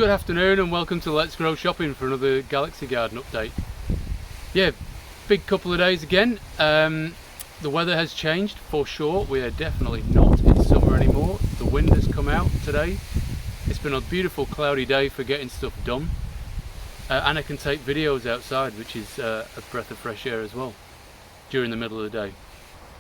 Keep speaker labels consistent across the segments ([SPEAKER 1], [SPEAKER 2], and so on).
[SPEAKER 1] Good afternoon and welcome to Let's Grow Shopping for another Galaxy Garden update. Yeah, big couple of days again. The weather has changed for sure. We are definitely not in summer anymore. The wind has come out today. It's been a beautiful cloudy day for getting stuff done. And I can take videos outside, which is a breath of fresh air as well during the middle of the day.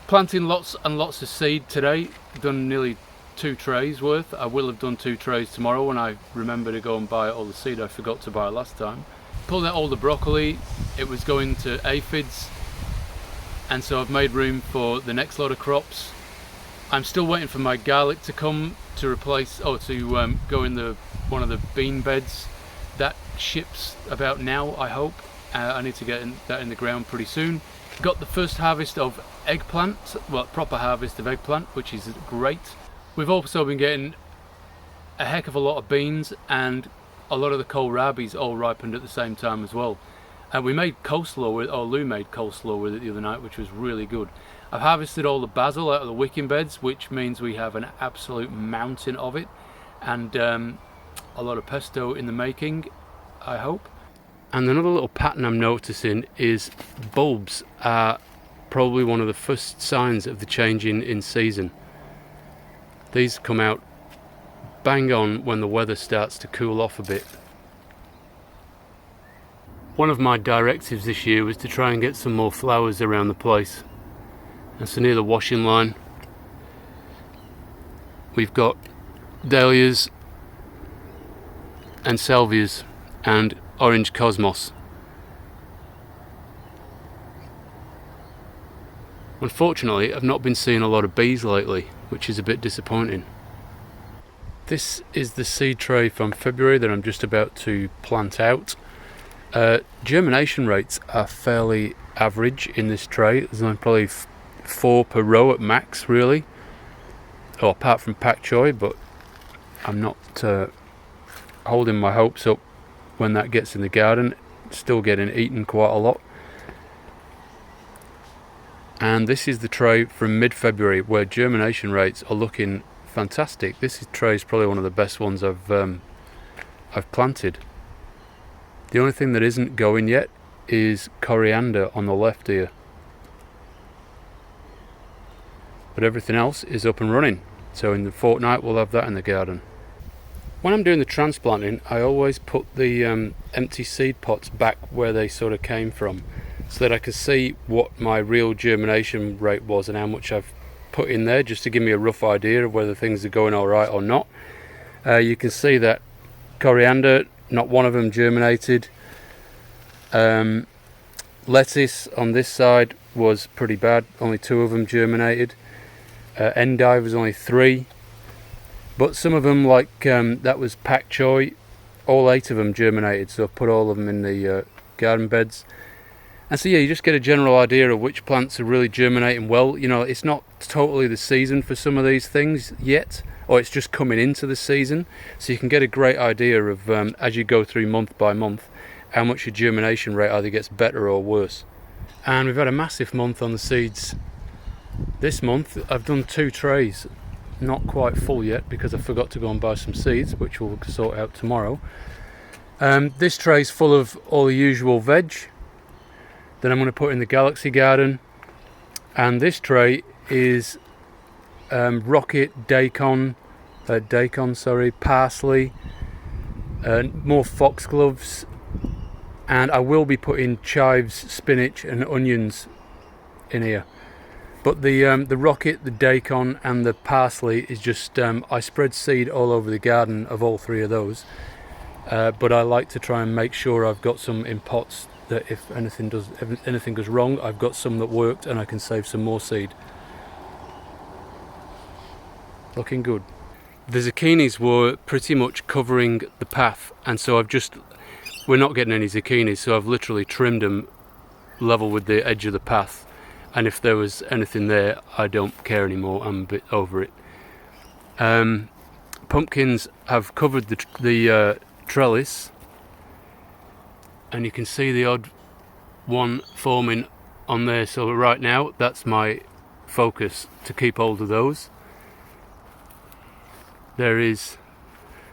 [SPEAKER 1] Planting lots and lots of seed today. Done nearly 2 trays worth. I will have done 2 trays tomorrow when I remember to go and buy all the seed I forgot to buy last time. Pulled out all the broccoli. It was going to aphids, and so I've made room for the next lot of crops. I'm still waiting for my garlic to come to replace, go in one of the bean beds. That ships about now, I hope. I need to get that in the ground pretty soon. Got the first harvest of eggplant, well, proper harvest of eggplant, which is great. We've also been getting a heck of a lot of beans, and a lot of the kohlrabies all ripened at the same time as well. And we made coleslaw with, or Lou made coleslaw with it the other night, which was really good. I've harvested all the basil out of the wicking beds, which means we have an absolute mountain of it, and a lot of pesto in the making, I hope. And another little pattern I'm noticing is bulbs are probably one of the first signs of the change in season. These come out bang on when the weather starts to cool off a bit. One of my directives this year was to try and get some more flowers around the place. And so near the washing line, we've got dahlias and salvias and orange cosmos. Unfortunately, I've not been seeing a lot of bees lately, which is a bit disappointing. This is the seed tray from February that I'm just about to plant out. Germination rates are fairly average in this tray. There's only probably 4 per row at max, really. Or apart from pak choi, but I'm not holding my hopes up when that gets in the garden. Still getting eaten quite a lot. And this is the tray from mid-February, where germination rates are looking fantastic. This tray is probably one of the best ones I've planted. The only thing that isn't going yet is coriander on the left here, but everything else is up and running. So in the fortnight we'll have that in the garden. When I'm doing the transplanting, I always put the empty seed pots back where they sort of came from, so that I can see what my real germination rate was and how much I've put in there, just to give me a rough idea of whether things are going all right or not. You can see that coriander, not one of them germinated. Lettuce on this side was pretty bad, only 2 of them germinated. Endive was only 3, but some of them, like that was pak choi, all 8 of them germinated, so I've put all of them in the garden beds. And so yeah, you just get a general idea of which plants are really germinating well. You know, it's not totally the season for some of these things yet, or it's just coming into the season. So you can get a great idea of, as you go through month by month, how much your germination rate either gets better or worse. And we've had a massive month on the seeds. This month I've done 2 trays, not quite full yet because I forgot to go and buy some seeds, which we'll sort out tomorrow. This tray's full of all the usual veg. Then I'm going to put in the Galaxy Garden, and this tray is rocket, daikon, parsley, more foxgloves, and I will be putting chives, spinach and onions in here. But the rocket, the daikon and the parsley is just, I spread seed all over the garden of all 3 of those, but I like to try and make sure I've got some in pots, that if anything goes wrong, I've got some that worked and I can save some more seed. Looking good. The zucchinis were pretty much covering the path, and so we're not getting any zucchinis, so I've literally trimmed them level with the edge of the path, and if there was anything there, I don't care anymore, I'm a bit over it. Pumpkins have covered the trellis, and you can see the odd one forming on there, so right now that's my focus, to keep hold of those. There is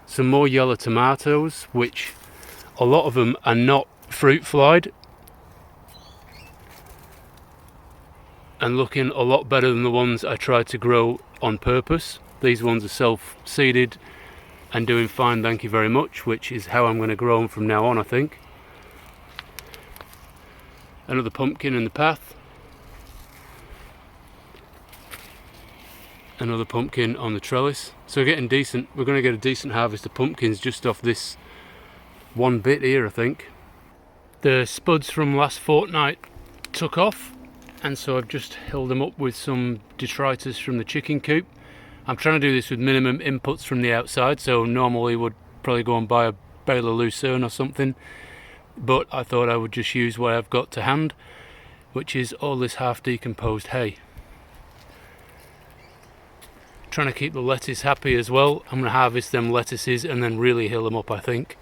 [SPEAKER 1] some more yellow tomatoes, which a lot of them are not fruit flied and looking a lot better than the ones I tried to grow on purpose. These ones are self-seeded and doing fine, thank you very much, which is how I'm going to grow them from now on, I think. Another pumpkin in the path. Another pumpkin on the trellis. So we're going to get a decent harvest of pumpkins just off this one bit here, I think. The spuds from last fortnight took off, and so I've just held them up with some detritus from the chicken coop. I'm trying to do this with minimum inputs from the outside, so normally would probably go and buy a bale of lucerne or something, but I thought I would just use what I've got to hand, which is all this half decomposed hay. Trying to keep the lettuce happy as well. I'm going to harvest them lettuces and then really hill them up, I think.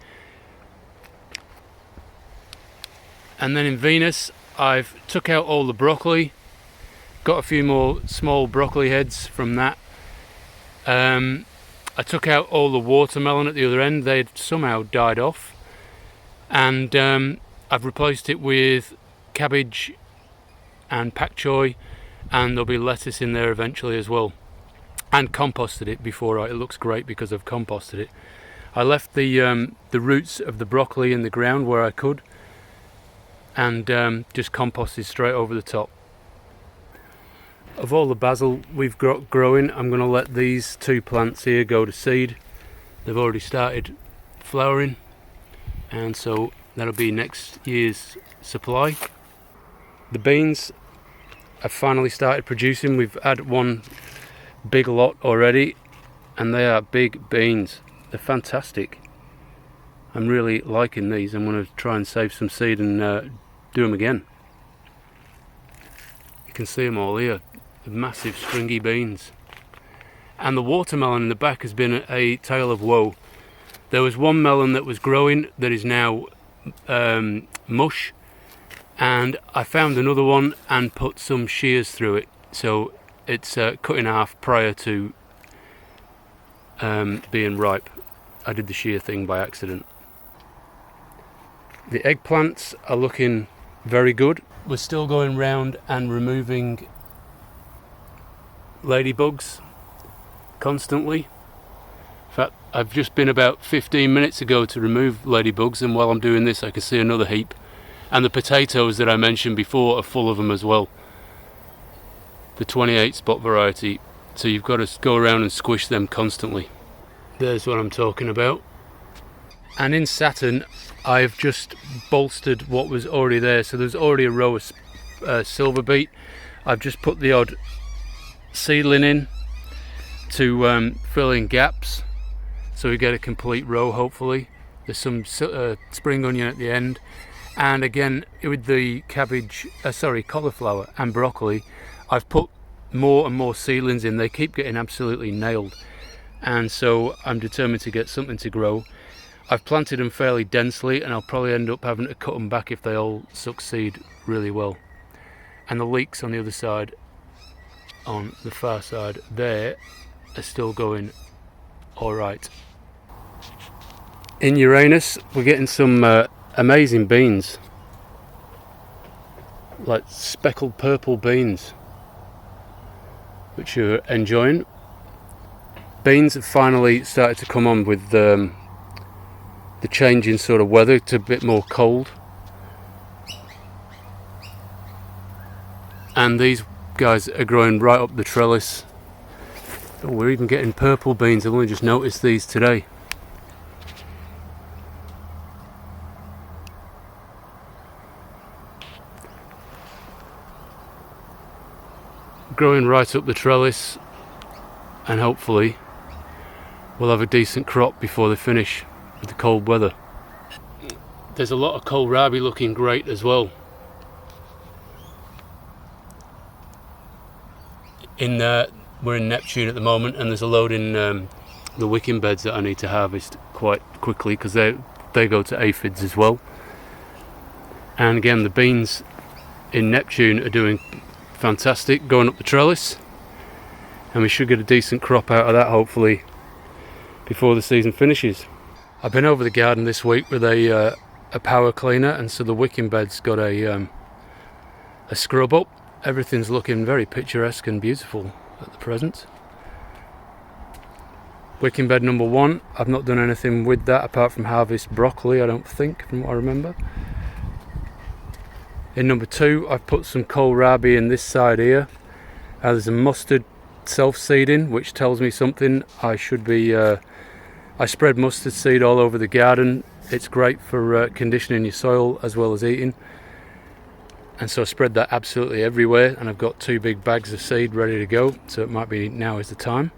[SPEAKER 1] And then in Venus, I've took out all the broccoli, got a few more small broccoli heads from that. I took out all the watermelon at the other end. They'd somehow died off, and I've replaced it with cabbage and pak choi, and there'll be lettuce in there eventually as well, and composted it before. It looks great because I've composted it. I left the roots of the broccoli in the ground where I could, and just composted straight over the top. Of all the basil we've got growing, I'm going to let these two plants here go to seed. They've already started flowering, and so that'll be next year's supply. The beans have finally started producing. We've had one big lot already, and they are big beans. They're fantastic. I'm really liking these. I'm going to try and save some seed and do them again. You can see them all here. The massive stringy beans. And the watermelon in the back has been a tale of woe. There was one melon that was growing that is now mush, and I found another one and put some shears through it, so it's cut in half prior to being ripe. I did the shear thing by accident. The eggplants are looking very good. We're still going round and removing ladybugs constantly. In fact, I've just been about 15 minutes ago to remove ladybugs, and while I'm doing this I can see another heap, and the potatoes that I mentioned before are full of them as well, the 28 spot variety, so you've got to go around and squish them constantly. There's what I'm talking about. And in Saturn I've just bolstered what was already there, so there's already a row of silver beet. I've just put the odd seedling in to fill in gaps, so we get a complete row hopefully. There's some spring onion at the end, and again with the cauliflower and broccoli, I've put more and more seedlings in. They keep getting absolutely nailed, and so I'm determined to get something to grow. I've planted them fairly densely, and I'll probably end up having to cut them back if they all succeed really well. And the leeks on the other side, on the far side there, are still going alright. In Uranus we're getting some amazing beans, like speckled purple beans, which you're enjoying. Beans have finally started to come on with the change in sort of weather to a bit more cold, and these guys are growing right up the trellis. Oh, we're even getting purple beans. I've only just noticed these today. Growing right up the trellis, and hopefully we'll have a decent crop before they finish with the cold weather. There's a lot of kohlrabi looking great as well. We're in Neptune at the moment, and there's a load in the wicking beds that I need to harvest quite quickly because they go to aphids as well. And again, the beans in Neptune are doing fantastic, going up the trellis, and we should get a decent crop out of that hopefully before the season finishes. I've been over the garden this week with a power cleaner, and so the wicking bed's got a scrub up. Everything's looking very picturesque and beautiful at the present. Wicking bed number 1, I've not done anything with that apart from harvest broccoli, I don't think, from what I remember. In number 2, I've put some kohlrabi in this side here. There's a mustard self-seeding, which tells me something. I spread mustard seed all over the garden. It's great for conditioning your soil as well as eating. And so I spread that absolutely everywhere, and I've got 2 big bags of seed ready to go, so it might be now is the time.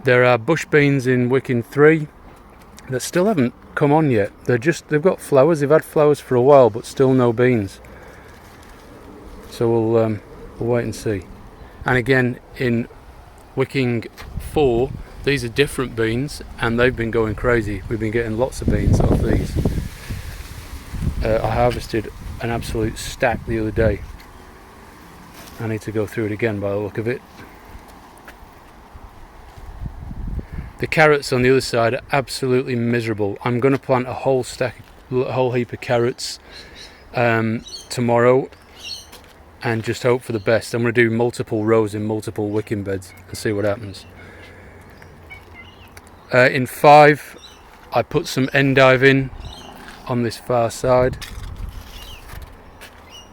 [SPEAKER 1] There are bush beans in Wicking 3 that still haven't come on yet. They've got flowers. They've had flowers for a while, but still no beans. So we'll wait and see. And again, in Wicking 4, these are different beans, and they've been going crazy. We've been getting lots of beans off these. I harvested an absolute stack the other day. I need to go through it again by the look of it. The carrots on the other side are absolutely miserable. I'm going to plant a whole heap of carrots tomorrow, and just hope for the best. I'm going to do multiple rows in multiple wicking beds and see what happens. In 5, I put some endive in on this far side,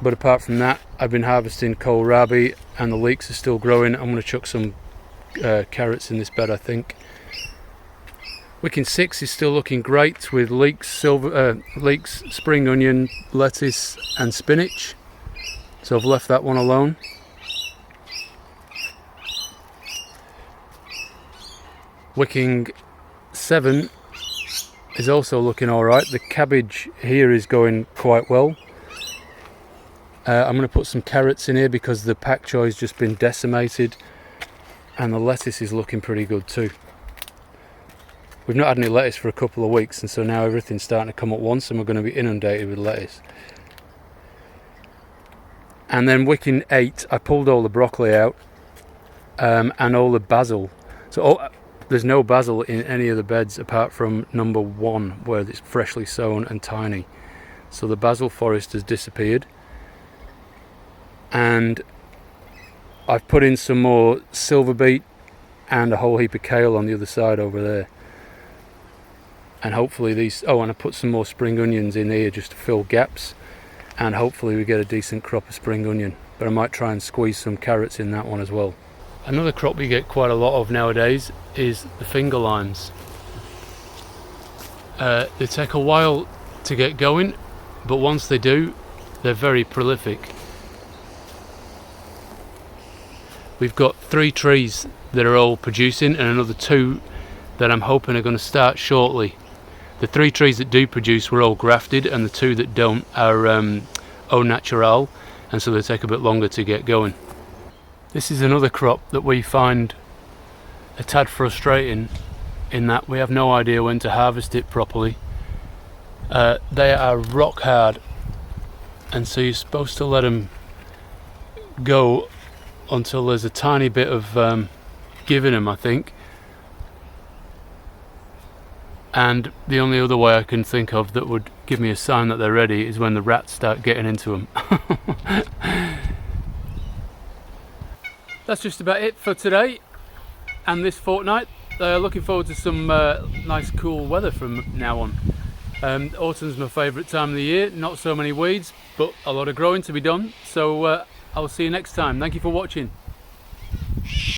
[SPEAKER 1] but apart from that, I've been harvesting kohlrabi and the leeks are still growing. I'm going to chuck some carrots in this bed, I think. Wicking 6 is still looking great with leeks, spring onion, lettuce and spinach. So I've left that one alone. Wicking 7 is also looking alright. The cabbage here is going quite well. I'm going to put some carrots in here because the pak choy has just been decimated, and the lettuce is looking pretty good too. We've not had any lettuce for a couple of weeks, and so now everything's starting to come at once and we're going to be inundated with lettuce. And then Wicking 8, I pulled all the broccoli out and all the basil. So there's no basil in any of the beds apart from number 1 where it's freshly sown and tiny. So the basil forest has disappeared. And I've put in some more silver beet and a whole heap of kale on the other side over there. And hopefully and I put some more spring onions in here just to fill gaps, and hopefully we get a decent crop of spring onion. But I might try and squeeze some carrots in that one as well. Another crop we get quite a lot of nowadays is the finger limes. They take a while to get going, but once they do, they're very prolific. We've got 3 trees that are all producing and another 2 that I'm hoping are going to start shortly. The 3 trees that do produce were all grafted, and the 2 that don't are au natural, and so they take a bit longer to get going. This is another crop that we find a tad frustrating in that we have no idea when to harvest it properly. They are rock hard, and so you're supposed to let them go until there's a tiny bit of give in them, I think. And the only other way I can think of that would give me a sign that they're ready is when the rats start getting into them. That's just about it for today and this fortnight. Looking forward to some nice cool weather from now on. Autumn's my favourite time of the year. Not so many weeds, but a lot of growing to be done. So I'll see you next time. Thank you for watching.